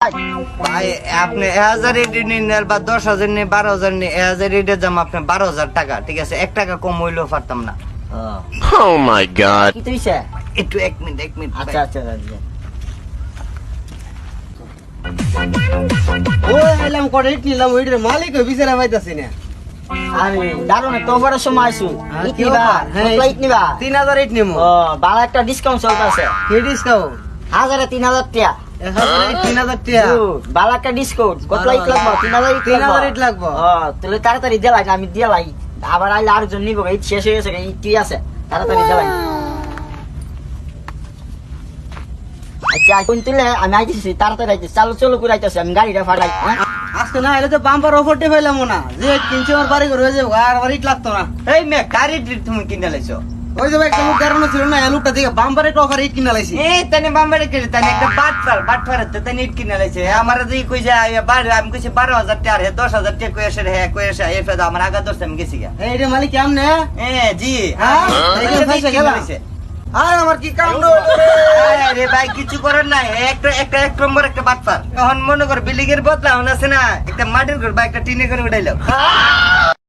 ভাই আপনি 1000 এডি নিন বা 10000 নিন 12000 নিন 1000 এডি দাম আপনি 12000 টাকা ঠিক আছে 1 টাকা কম হইলেও পারতাম না। Oh my god. কি তুইছে? একটু 1 মিনিট আচ্ছা আচ্ছা ও এলাম করে নিলাম ওইটার মালিক বিচারা পাইতাছি না। আরে দারুন তো বড় সময় আইছু ইট নিবা ফ্লাইট নিবা 3000 ইট নিমু। ও ভালো একটা ডিসকাউন্ট চলতেছে কি ডিসকাউন্ট? 3000 টাকা 3000 টাকা। ভালো একটা ডিসকাউন্ট কত লাইট লাগবে 3000 ইট লাগবে। ও তাহলে তাড়াতাড়ি দেলাই আমি দেলাই আবার আইলে আরেকজন নিব এই শেষ হয়ে গেছে এই কি আছে তাড়াতাড়ি দেলাই। আচ্ছা কোন তুলে আমি আইতেছি তাড়াতাড়ি আইতেছি চালু চলো করে আইতেছি আমি গাড়িটা ফাটাই আজকে না এলে তো বাম্পার অফার টে পাইলাম না যে কিনছে আমার বাড়ি ঘর হয়ে যাবে আর আমার ইট লাগতো না। এই মে গাড়ি তুমি কিনে লাইছো ওই যে একটা লোক দাঁড়ানো ছিল না এই লোকটা দিকে বাম্পার একটা অফার ইট কিনা লাইছি। এই তানে বাম্বারে করে তানে একটা বাটফার তো ইট কিনে লাইছে আমার যেই কই যায় আমি কইছি 12000 টাকা হে 10000 টাকা কইছে এই ফেদা আমার আগা দরছে আমি গেছি গা। এই রে মালিক কেমনে? জি হ্যাঁ এই পয়সা গেল। আর আমার কি কাম আরে ভাই কিছু করার নাই এক নম্বর একটা বাটফার এখন মনে কর বিল্ডিং এর বদলা আছে না একটা মাটির ঘর বা একটা টিনের ঘর উঠাইলাম।